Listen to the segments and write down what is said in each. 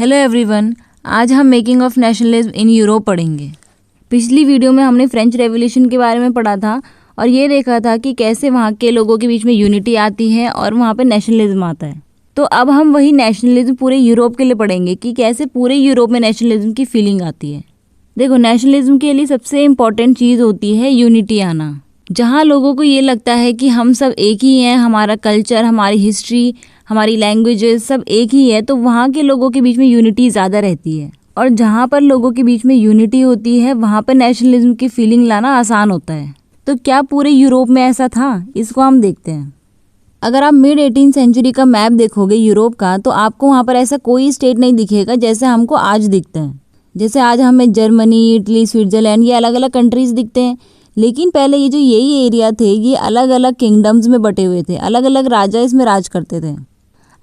Hello everyone, आज हम making of nationalism in Europe पढ़ेंगे। पिछली वीडियो में हमने फ्रेंच रेवोल्यूशन के बारे में पढ़ा था और ये देखा था कि कैसे वहाँ के लोगों के बीच में यूनिटी आती है और वहाँ पे नेशनलिज्म आता है। तो अब हम वही नेशनलिज्म पूरे यूरोप के लिए पढ़ेंगे कि कैसे पूरे यूरोप में नेशनलिज्म की फीलिंग आती है। देखो, नेशनलिज्म के लिए सबसे इम्पॉर्टेंट चीज़ होती है यूनिटी आना। जहाँ लोगों को ये लगता है कि हम सब एक ही हैं, हमारा कल्चर, हमारी हिस्ट्री, हमारी लैंग्वेजेस सब एक ही है, तो वहाँ के लोगों के बीच में यूनिटी ज़्यादा रहती है। और जहाँ पर लोगों के बीच में यूनिटी होती है वहाँ पर नेशनलिज्म की फीलिंग लाना आसान होता है। तो क्या पूरे यूरोप में ऐसा था? इसको हम देखते हैं। अगर आप मिड 18th सेंचुरी का मैप देखोगे यूरोप का, तो आपको वहाँ पर ऐसा कोई स्टेट नहीं दिखेगा जैसे हमको आज दिखते हैं। जैसे आज हमें जर्मनी, इटली, स्विट्ज़रलैंड, ये अलग अलग कंट्रीज़ दिखते हैं, लेकिन पहले ये जो यही एरिया थे ये अलग अलग किंगडम्स में बटे हुए थे, अलग अलग राजा इसमें राज करते थे।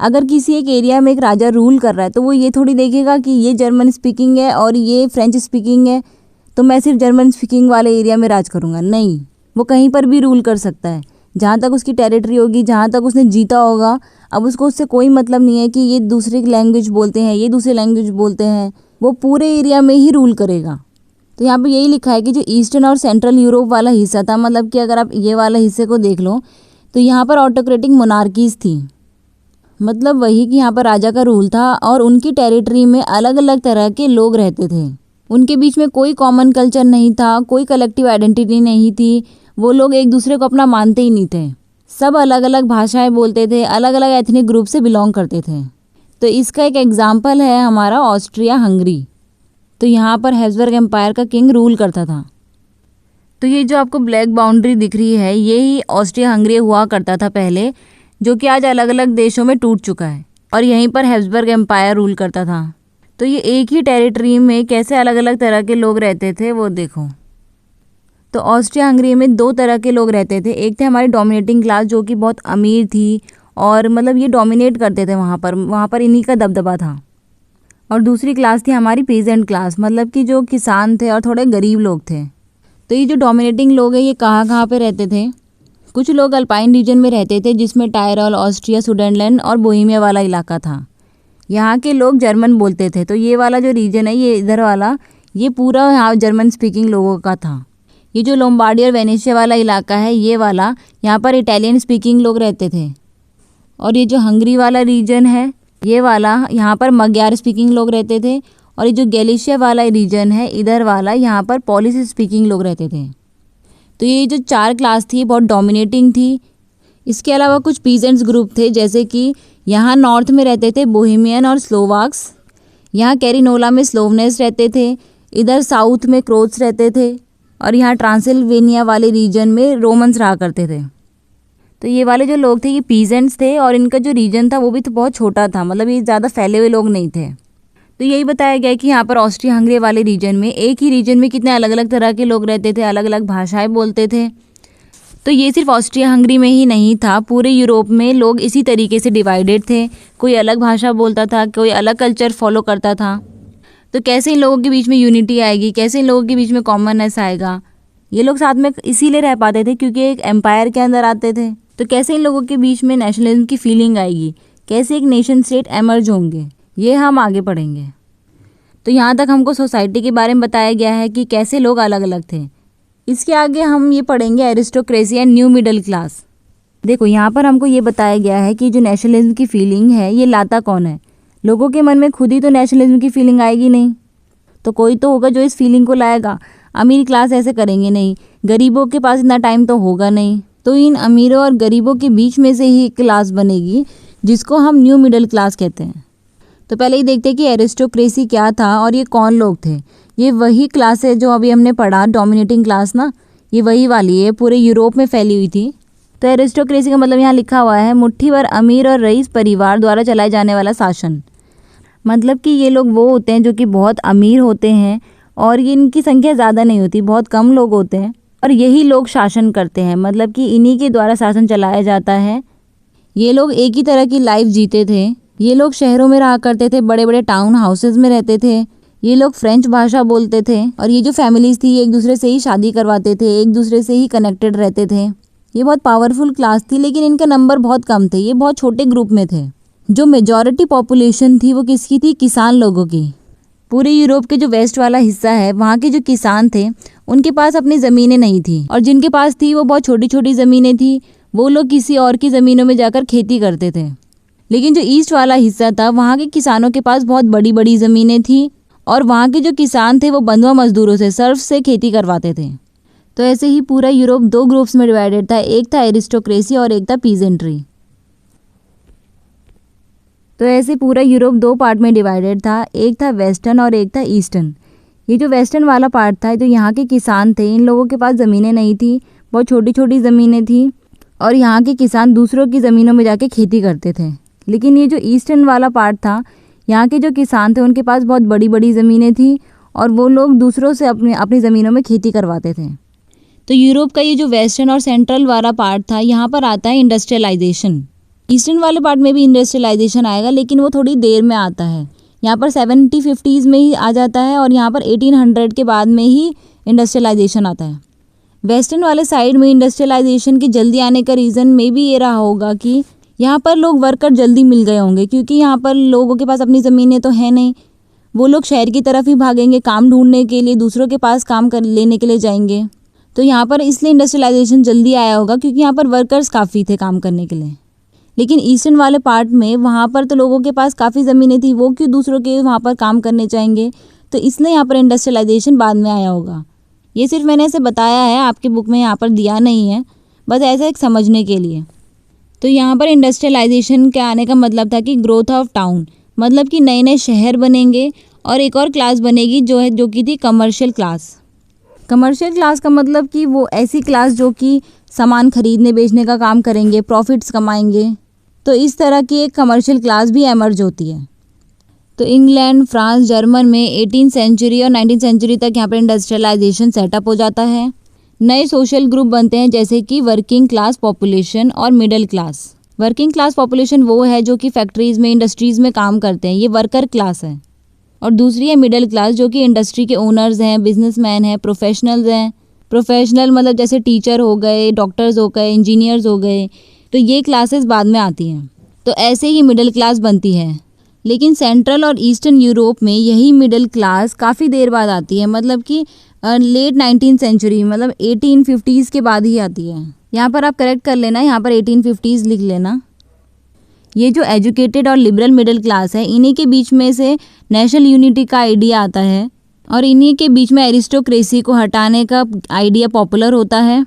अगर किसी एक एरिया में एक राजा रूल कर रहा है तो वो ये थोड़ी देखेगा कि ये जर्मन स्पीकिंग है और ये फ्रेंच स्पीकिंग है तो मैं सिर्फ जर्मन स्पीकिंग वाले एरिया में राज करूँगा। नहीं, वो कहीं पर भी रूल कर सकता है जहाँ तक उसकी टेरिटरी होगी, जहाँ तक उसने जीता होगा। अब उससे कोई मतलब नहीं है कि ये दूसरी लैंग्वेज बोलते हैं, ये दूसरी लैंग्वेज बोलते हैं, वो पूरे एरिया में ही रूल करेगा। तो यहाँ पे यही लिखा है कि जो ईस्टर्न और सेंट्रल यूरोप वाला हिस्सा था, मतलब कि अगर आप ये वाला हिस्से को देख लो तो यहाँ पर ऑटोक्रेटिक मोनार्कीज थी। मतलब वही कि यहाँ पर राजा का रूल था और उनकी टेरिटरी में अलग अलग तरह के लोग रहते थे। उनके बीच में कोई कॉमन कल्चर नहीं था, कोई कलेक्टिव आइडेंटिटी नहीं थी। वो लोग एक दूसरे को अपना मानते ही नहीं थे। सब अलग अलग भाषाएं बोलते थे, अलग अलग एथनिक ग्रुप से बिलोंग करते थे। तो इसका एक एग्जाम्पल है हमारा ऑस्ट्रिया हंगरी। तो यहाँ पर हैब्सबर्ग एम्पायर का किंग रूल करता था। तो ये जो आपको ब्लैक बाउंड्री दिख रही है ये ही ऑस्ट्रिया हंगरी हुआ करता था पहले, जो कि आज अलग अलग देशों में टूट चुका है। और यहीं पर हैब्सबर्ग एम्पायर रूल करता था। तो ये एक ही टेरिटरी में कैसे अलग अलग तरह के लोग रहते थे वो देखो। तो ऑस्ट्रिया हंगरी में दो तरह के लोग रहते थे। एक थे हमारी डोमिनेटिंग क्लास जो कि बहुत अमीर थी और मतलब ये डोमिनेट करते थे वहाँ पर इन्हीं का दबदबा था। और दूसरी क्लास थी हमारी पीजेंट क्लास, मतलब कि जो किसान थे और थोड़े गरीब लोग थे। तो ये जो डोमिनेटिंग लोग हैं ये कहाँ पे रहते थे? कुछ लोग अल्पाइन रीजन में रहते थे जिसमें टायरल, ऑस्ट्रिया, सुडेनलैंड और बोहेमिया वाला इलाका था। यहाँ के लोग जर्मन बोलते थे। तो ये वाला जो रीजन है ये इधर वाला, ये पूरा यहाँ जर्मन स्पीकिंग लोगों का था। ये जो लोम्बार्डी और वेनेशिया वाला इलाका है ये वाला, यहाँ पर इटालियन स्पीकिंग लोग रहते थे। और ये जो हंगरी वाला रीजन है ये वाला, यहाँ पर मग्यार स्पीकिंग लोग रहते थे। और ये जो गैलिशिया वाला रीजन है इधर वाला, यहाँ पर पोलिश स्पीकिंग लोग रहते थे। तो ये जो चार क्लास थी बहुत डोमिनेटिंग थी। इसके अलावा कुछ पीजेंट्स ग्रुप थे, जैसे कि यहाँ नॉर्थ में रहते थे बोहेमियन और स्लोवाक्स, यहाँ कैरिनोला में स्लोवनेस रहते थे, इधर साउथ में क्रोट्स रहते थे और यहाँ ट्रांसिल्वेनिया वाले रीजन में रोमन्स रहा करते थे। तो ये वाले जो लोग थे ये पीजेंट्स थे और इनका जो रीजन था वो भी तो बहुत छोटा था, मतलब ये ज़्यादा फैले हुए लोग नहीं थे। तो यही बताया गया कि यहाँ पर ऑस्ट्रिया हंगरी वाले रीजन में एक ही रीजन में कितने अलग अलग तरह के लोग रहते थे, अलग अलग भाषाएं बोलते थे। तो ये सिर्फ ऑस्ट्रिया हंगरी में ही नहीं था, पूरे यूरोप में लोग इसी तरीके से डिवाइडेड थे। कोई अलग भाषा बोलता था, कोई अलग कल्चर फॉलो करता था। तो कैसे इन लोगों के बीच में यूनिटी आएगी, कैसे इन लोगों के बीच में कॉमननेस आएगा? ये लोग साथ में इसीलिए रह पाते थे क्योंकि एक एम्पायर के अंदर आते थे। तो कैसे इन लोगों के बीच में नेशनलिज्म की फीलिंग आएगी, कैसे एक नेशन स्टेट एमर्ज होंगे, ये हम आगे पढ़ेंगे। तो यहाँ तक हमको सोसाइटी के बारे में बताया गया है कि कैसे लोग अलग अलग थे। इसके आगे हम ये पढ़ेंगे aristocracy and new middle class. देखो, यहाँ पर हमको ये बताया गया है कि जो नेशनलिज्म की फीलिंग है ये लाता कौन है। लोगों के मन में खुद ही तो नेशनलिज्म की फीलिंग आएगी नहीं, तो कोई तो होगा जो इस फीलिंग को लाएगा। अमीर क्लास ऐसे करेंगे नहीं, गरीबों के पास इतना टाइम तो होगा नहीं। तो इन अमीरों और गरीबों के बीच में से ही एक क्लास बनेगी जिसको हम न्यू मिडिल क्लास कहते हैं। तो पहले ही देखते हैं कि एरिस्टोक्रेसी क्या था और ये कौन लोग थे। ये वही क्लास है जो अभी हमने पढ़ा, डोमिनेटिंग क्लास ना, ये वही वाली है, पूरे यूरोप में फैली हुई थी। तो एरिस्टोक्रेसी का मतलब यहाँ लिखा हुआ है मुट्ठी भर अमीर और रईस परिवार द्वारा चलाए जाने वाला शासन। मतलब कि ये लोग वो होते हैं जो कि बहुत अमीर होते हैं और ये इनकी संख्या ज़्यादा नहीं होती, बहुत कम लोग होते हैं और यही लोग शासन करते हैं, मतलब कि इन्हीं के द्वारा शासन चलाया जाता है। ये लोग एक ही तरह की लाइफ जीते थे। ये लोग शहरों में रहा करते थे, बड़े बड़े टाउन हाउसेस में रहते थे। ये लोग फ्रेंच भाषा बोलते थे और ये जो फैमिलीज थी एक दूसरे से ही शादी करवाते थे, एक दूसरे से ही कनेक्टेड रहते थे। ये बहुत पावरफुल क्लास थी लेकिन इनका नंबर बहुत कम थे, ये बहुत छोटे ग्रुप में थे। जो मेजॉरिटी पॉपुलेशन थी वो किसकी थी? किसान लोगों की। पूरे यूरोप के जो वेस्ट वाला हिस्सा है वहाँ के जो किसान थे उनके पास अपनी ज़मीनें नहीं थी, और जिनके पास थी वो बहुत छोटी छोटी ज़मीनें थी। वो लोग किसी और की ज़मीनों में जाकर खेती करते थे। लेकिन जो ईस्ट वाला हिस्सा था वहाँ के किसानों के पास बहुत बड़ी बड़ी ज़मीनें थी, और वहाँ के जो किसान थे वो बंधुआ मजदूरों से, सर्फ से खेती करवाते थे। तो ऐसे ही पूरा यूरोप दो ग्रुप्स में डिवाइडेड था, एक था एरिस्टोक्रेसी और एक था पीजेंट्री। तो ऐसे पूरा यूरोप दो पार्ट में डिवाइडेड था, एक था वेस्टर्न और एक था ईस्टर्न। ये जो वेस्टर्न वाला पार्ट था, तो यहाँ के किसान थे, इन लोगों के पास ज़मीनें नहीं थी, बहुत छोटी छोटी ज़मीनें थी, और यहाँ के किसान दूसरों की ज़मीनों में जाके खेती करते थे। लेकिन ये जो ईस्टर्न वाला पार्ट था, यहाँ के जो किसान थे उनके पास बहुत बड़ी बड़ी ज़मीनें थी, और वो लोग दूसरों से अपनी ज़मीनों में खेती करवाते थे। तो यूरोप का ये जो वेस्टर्न और सेंट्रल वाला पार्ट था, यहाँ पर आता है इंडस्ट्रियलाइजेशन। ईस्टर्न वाले पार्ट में भी इंडस्ट्रियलाइजेशन आएगा, लेकिन वो थोड़ी देर में आता है। यहाँ पर 70-50s में ही आ जाता है, और यहाँ पर 1800 के बाद में ही इंडस्ट्रियलाइजेशन आता है। वेस्टर्न वाले साइड में इंडस्ट्रियलाइजेशन के जल्दी आने का रीज़न में भी ये रहा होगा कि यहाँ पर लोग वर्कर जल्दी मिल गए होंगे, क्योंकि यहाँ पर लोगों के पास अपनी ज़मीनें तो है नहीं। वो लोग शहर की तरफ ही भागेंगे काम ढूंढने के लिए, दूसरों के पास काम कर लेने के लिए जाएंगे। तो यहाँ पर इसलिए इंडस्ट्रियलाइजेशन जल्दी आया होगा, क्योंकि यहाँ पर वर्कर्स काफ़ी थे काम करने के लिए। लेकिन ईस्टर्न वाले पार्ट में वहाँ पर तो लोगों के पास काफ़ी ज़मीनें थी, वो क्यों दूसरों के वहाँ पर काम करने चाहेंगे? तो इसलिए यहाँ पर इंडस्ट्रियलाइजेशन बाद में आया होगा। ये सिर्फ मैंने ऐसे बताया है, आपके बुक में यहाँ पर दिया नहीं है, बस ऐसा एक समझने के लिए। तो यहाँ पर इंडस्ट्रियलाइजेशन के आने का मतलब था कि ग्रोथ ऑफ टाउन, मतलब कि नए नए शहर बनेंगे, और एक और क्लास बनेगी जो कि थी कमर्शियल क्लास। कमर्शियल क्लास का मतलब कि वो ऐसी क्लास जो कि सामान खरीदने बेचने का काम करेंगे, प्रॉफिट्स कमाएंगे। तो इस तरह की एक कमर्शियल क्लास भी एमर्ज होती है। तो इंग्लैंड, फ्रांस, जर्मन में 18th सेंचुरी और 19th सेंचुरी तक यहाँ पर इंडस्ट्रियलाइजेशन सेटअप हो जाता है। नए सोशल ग्रुप बनते हैं, जैसे कि वर्किंग क्लास पॉपुलेशन और middle class. Working class population वो है जो कि फैक्ट्रीज़ में, इंडस्ट्रीज़ में काम करते हैं, ये वर्कर क्लास है। और दूसरी है मिडिल क्लास, जो कि इंडस्ट्री के ओनर्स हैं, बिजनेसमैन हैं, प्रोफेशनल्स हैं। प्रोफेशनल मतलब जैसे टीचर हो गए, डॉक्टर्स हो गए, इंजीनियर्स हो गए। तो ये क्लासेस बाद में आती हैं। तो ऐसे ही मिडिल क्लास बनती है। लेकिन सेंट्रल और ईस्टर्न यूरोप में यही मिडिल क्लास काफ़ी देर बाद आती है, मतलब कि लेट 19th सेंचुरी, मतलब 1850s के बाद ही आती है। यहाँ पर आप करेक्ट कर लेना, यहाँ पर 1850s लिख लेना। ये जो एजुकेटेड और लिबरल मिडिल क्लास है, इन्हीं के बीच में से नेशनल यूनिटी का आइडिया आता है, और इन्हीं के बीच में एरिस्टोक्रेसी को हटाने का आइडिया पॉपुलर होता है।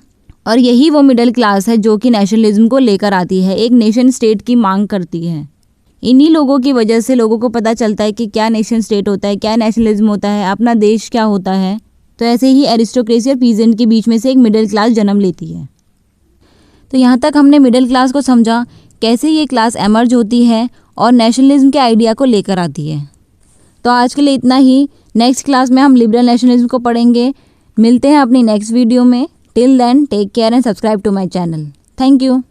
और यही वो मिडिल क्लास है जो कि नेशनलिज्म को लेकर आती है, एक नेशन स्टेट की मांग करती है। इन्हीं लोगों की वजह से लोगों को पता चलता है कि क्या नेशन स्टेट होता है, क्या नेशनलिज्म होता है, अपना देश क्या होता है। तो ऐसे ही एरिस्टोक्रेसी और पीजेंट के बीच में से एक मिडिल क्लास जन्म लेती है। तो यहाँ तक हमने मिडिल क्लास को समझा, कैसे ये क्लास एमर्ज होती है और नेशनलिज्म के आइडिया को लेकर आती है। तो आज के लिए इतना ही। नेक्स्ट क्लास में हम लिबरल नेशनलिज्म को पढ़ेंगे। मिलते हैं अपनी नेक्स्ट वीडियो में। Till then take care and subscribe to my channel. Thank you.